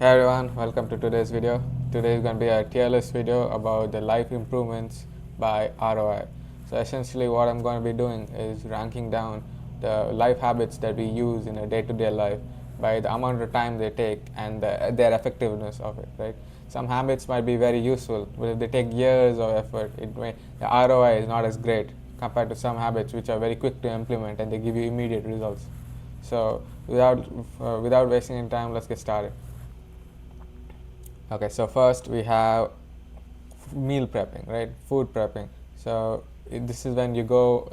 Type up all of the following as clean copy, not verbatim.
Hey everyone, welcome to today's video. Today is going to be a tier list video about the life improvements by ROI. So essentially what I'm going to be doing is ranking down the life habits that we use in a day-to-day life by the amount of time they take and their effectiveness of it, right? Some habits might be very useful, but if they take years of effort, the ROI is not as great compared to some habits which are very quick to implement and they give you immediate results. So without wasting any time, let's get started. Okay, so first we have meal prepping, right? Food prepping. So this is when you go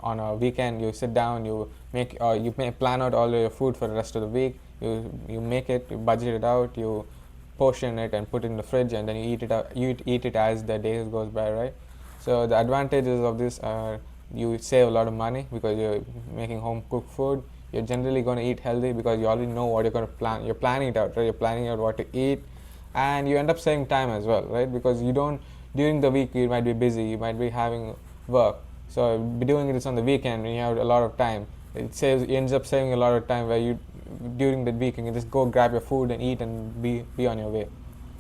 on a weekend. You sit down, you may plan out all your food for the rest of the week. You make it, you budget it out, you portion it and put it in the fridge, and then you eat it out. Eat it as the days goes by, right? So the advantages of this are you save a lot of money because you're making home cooked food. You're generally going to eat healthy because you already know what you're going to plan. You're planning it out, right? You're planning out what to eat, and you end up saving time as well, right? Because you don't during the week you might be busy, you might be having work, so be doing this on the weekend when you have a lot of time. It ends up saving a lot of time where you during the week you can just go grab your food and eat and be on your way.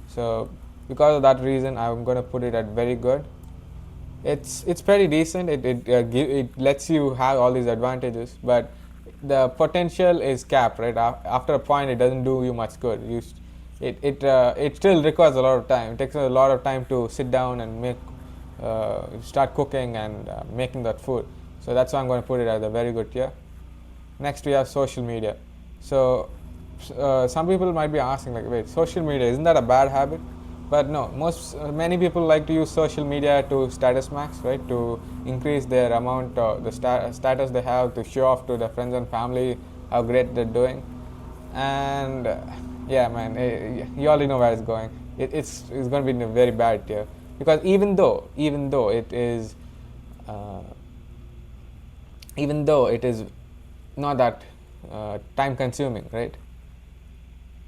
So because of that reason, I'm going to put it at very good. It's pretty decent. It lets you have all these advantages, but the potential is capped, right? After a point, it doesn't do you much good. It still requires a lot of time. It takes a lot of time to sit down and start cooking and making that food. So that's why I'm going to put it at a very good tier. Next, we have social media. So some people might be asking, like, wait, social media, isn't that a bad habit? But no, many people like to use social media to status max, right? To increase their amount, status they have, to show off to their friends and family how great they're doing. And yeah, man, you already know where it's going. It's going to be in a very bad tier because uh, even though it is not that time consuming, right?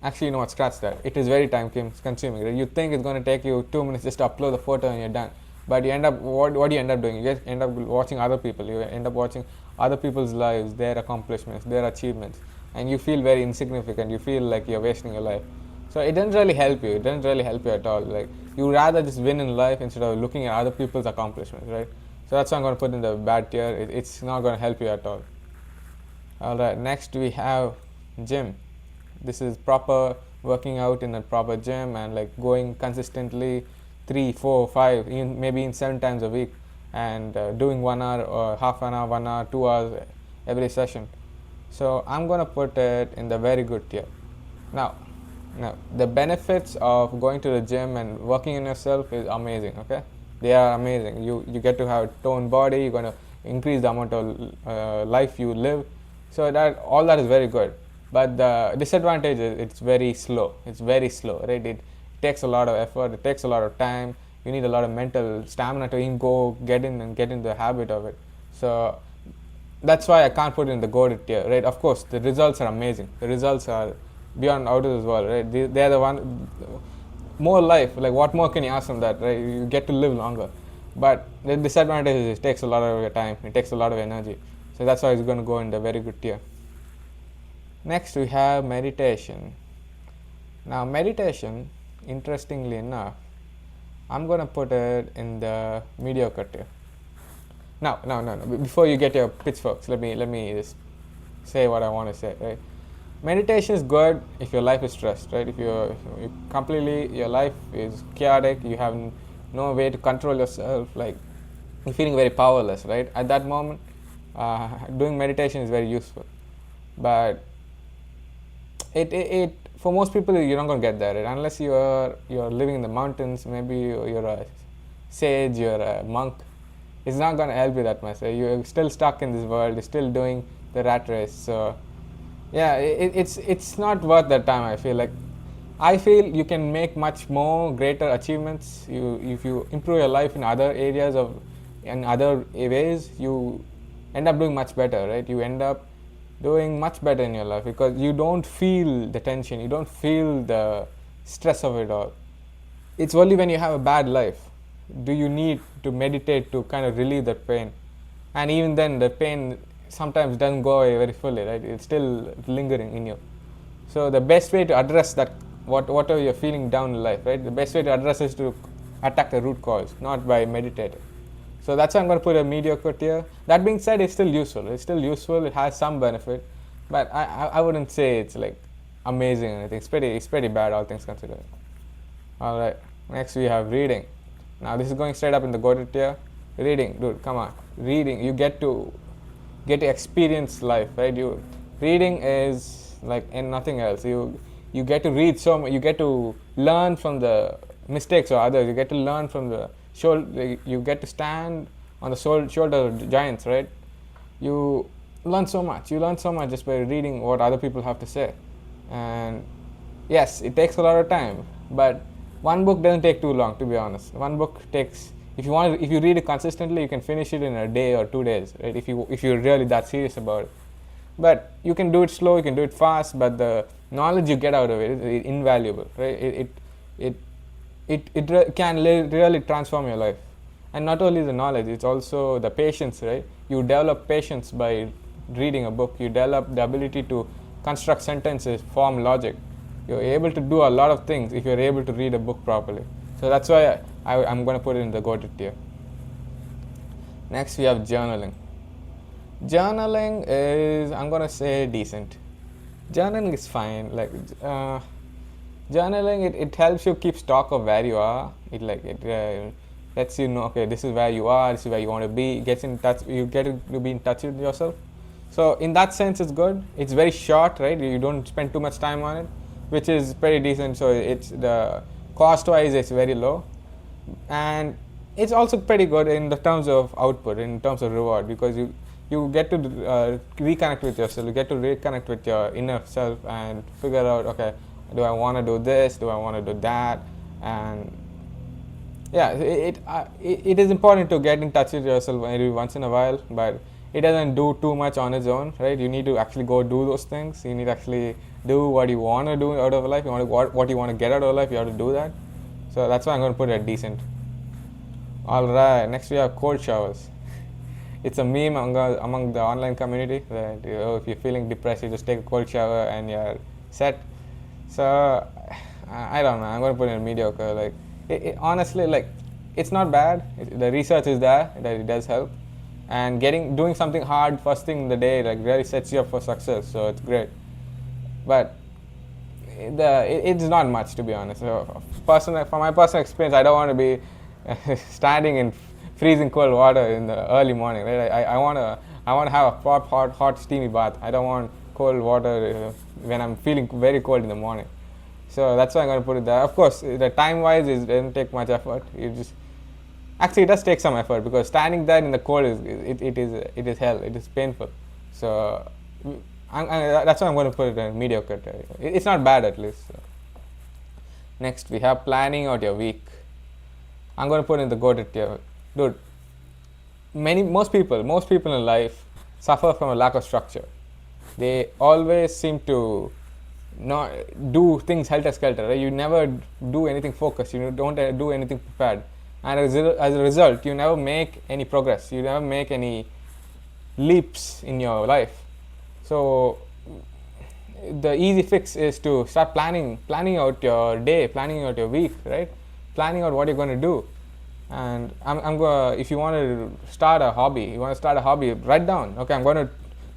Actually, you know what? Scratch that. It is very time consuming. Right? You think it's going to take you 2 minutes just to upload the photo and you're done. But you end up what do you end up doing? You just end up watching other people. You end up watching other people's lives, their accomplishments, their achievements, and you feel very insignificant. You feel like you're wasting your life. So it doesn't really help you. It doesn't really help you at all. Like you rather just win in life instead of looking at other people's accomplishments, right? So that's why I'm going to put in the bad tier. It's not going to help you at all. All right. Next we have gym. This is proper working out in a proper gym and like going consistently 3 4 5 even maybe in 7 times a week and doing 1 hour or half an hour 1 hour 2 hours every session. So I'm going to put it in the very good tier. Now now the benefits of going to the gym and working on yourself is amazing. Okay, they are amazing. You get to have a toned body. You're going to increase the amount of life you live. So that all that is very good, but the disadvantage is it's very slow. It's very slow, right? It takes a lot of effort. It takes a lot of time. You need a lot of mental stamina to even go get in and get into the habit of it. So that's why I can't put it in the goated tier, right? Of course, the results are amazing. The results are beyond out of this world, right? They're the one more life. Like what more can you ask from that, right? You get to live longer, but the disadvantage is it takes a lot of your time. It takes a lot of energy. So that's why it's going to go in the very good tier. Next, we have meditation. Now, meditation, interestingly enough, I'm going to put it in the mediocre tier. Now, no. Before you get your pitchforks, let me just say what I want to say. Right? Meditation is good if your life is stressed. Right? If you completely your life is chaotic, you have no way to control yourself. Like you're feeling very powerless. Right? At that moment, doing meditation is very useful. But it for most people you're not going to get there, right? Unless you're living in the mountains. Maybe you're a sage, you're a monk. It's not going to help you that much, right? You're still stuck in this world. You're still doing the rat race. So yeah, it's not worth that time. I feel you can make much more greater achievements. If you improve your life in other areas of in other ways, you end up doing much better, right? You end up doing much better in your life because you don't feel the tension, you don't feel the stress of it all. It's only when you have a bad life do you need to meditate to kind of relieve that pain, and even then the pain sometimes doesn't go away very fully, right? It's still lingering in you. So the best way to address that, whatever you're feeling down in life, right? The best way to address is to attack the root cause, not by meditating. So that's why I'm going to put a mediocre tier. That being said, it's still useful. It's still useful. It has some benefit, but I wouldn't say it's like amazing or anything. It's pretty bad, all things considered. All right. Next we have reading. Now this is going straight up in the goated tier. Reading, dude, come on. Reading, you get to experience life, right? You reading is like in nothing else. You get to read so much. You get to learn from the mistakes of others. You get to learn from the shoulder. You get to stand on the shoulder of giants, right? You learn so much. You learn so much just by reading what other people have to say. And yes, it takes a lot of time, but one book doesn't take too long, to be honest. One book takes, if you read it consistently, you can finish it in a day or 2 days, right? If you're really that serious about it. But you can do it slow, you can do it fast, but the knowledge you get out of it is invaluable, right? It can really transform your life. And not only the knowledge, it's also the patience, right? You develop patience by reading a book. You develop the ability to construct sentences, form logic. You're able to do a lot of things if you're able to read a book properly. So that's why I'm going to put it in the goated tier. Next we have journaling. Journaling is, I'm going to say, decent. Journaling is fine. Journaling, it helps you keep stock of where you are. It lets you know, okay, this is where you are, this is where you want to be. Gets in touch. You get to be in touch with yourself. So in that sense, it's good. It's very short, right? You don't spend too much time on it, which is pretty decent. So it's the cost-wise, it's very low, and it's also pretty good in the terms of output, in terms of reward, because you get to reconnect with yourself. You get to reconnect with your inner self and figure out, okay, do I want to do this? Do I want to do that? And yeah, it is important to get in touch with yourself every once in a while, but it doesn't do too much on its own, right? You need to actually go do those things. You need to actually do what you want to do out of life. What you want to get out of life, you have to do that. So that's why I'm going to put it at decent. Alright, next we have cold showers. It's a meme among the online community that if you're feeling depressed, you just take a cold shower and you're set. So I don't know. I'm going to put it in mediocre. Honestly, it's not bad. The research is there that it does help, and doing something hard first thing in the day really sets you up for success. So it's great, but it's not much, to be honest. So from my personal experience, I don't want to be standing in freezing cold water in the early morning. Right? I want to have a hot steamy bath. I don't want cold water when I'm feeling very cold in the morning. So that's why I'm going to put it there. Of course, the time-wise, it doesn't take much effort. Actually, it does take some effort, because standing there in the cold is hell. It is painful. So that's why I'm going to put it in mediocre. It's not bad, at least. So. Next, we have planning out your week. I'm going to put in the goated tier. Dude, most people in life suffer from a lack of structure. They always seem to not do things helter-skelter. Right? You never do anything focused. You don't do anything prepared. And as a result, you never make any progress. You never make any leaps in your life. So the easy fix is to start planning out your day, planning out your week, right? Planning out what you're going to do. And if you want to start a hobby, write down, okay,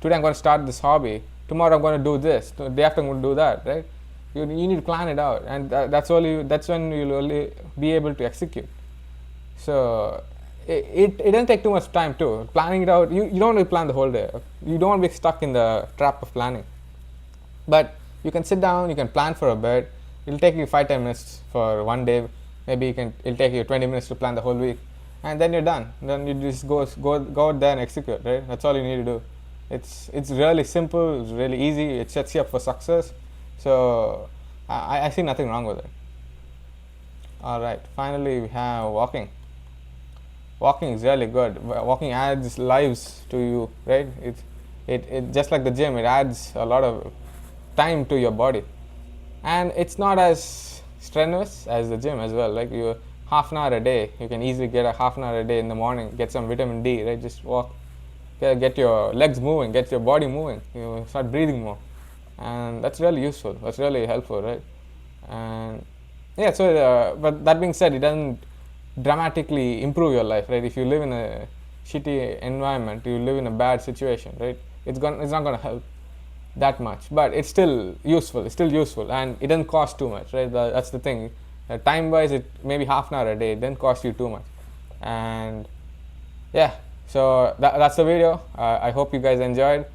today I'm going to start this hobby. Tomorrow I'm going to do this. The day after I'm going to do that, right? You need to plan it out, and that's when you'll only be able to execute. So it doesn't take too much time too. Planning it out, you don't want to plan the whole day. You don't want to be stuck in the trap of planning. But you can sit down, you can plan for a bit. It'll take you 5-10 minutes for one day. Maybe it'll take you 20 minutes to plan the whole week, and then you're done. Then you just go out there and execute, right? That's all you need to do. It's really simple. It's really easy. It sets you up for success. So I see nothing wrong with it. All right. Finally, we have walking. Walking is really good. Walking adds lives to you, right? It just like the gym. It adds a lot of time to your body, and it's not as strenuous as the gym as well. Like you, half an hour a day, you can easily get a half an hour a day in the morning. Get some vitamin D, right? Just walk. Get your legs moving, get your body moving. You start breathing more, and that's really useful. That's really helpful, right? And yeah, so but that being said, it doesn't dramatically improve your life, right? If you live in a shitty environment, you live in a bad situation, right? It's not gonna help that much, but it's still useful. It's still useful, and it doesn't cost too much, right? That's the thing. Time wise, it maybe half an hour a day. It doesn't cost you too much, and yeah. So that's the video. I hope you guys enjoyed.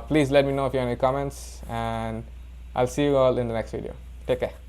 Please let me know if you have any comments, and I'll see you all in the next video. Take care.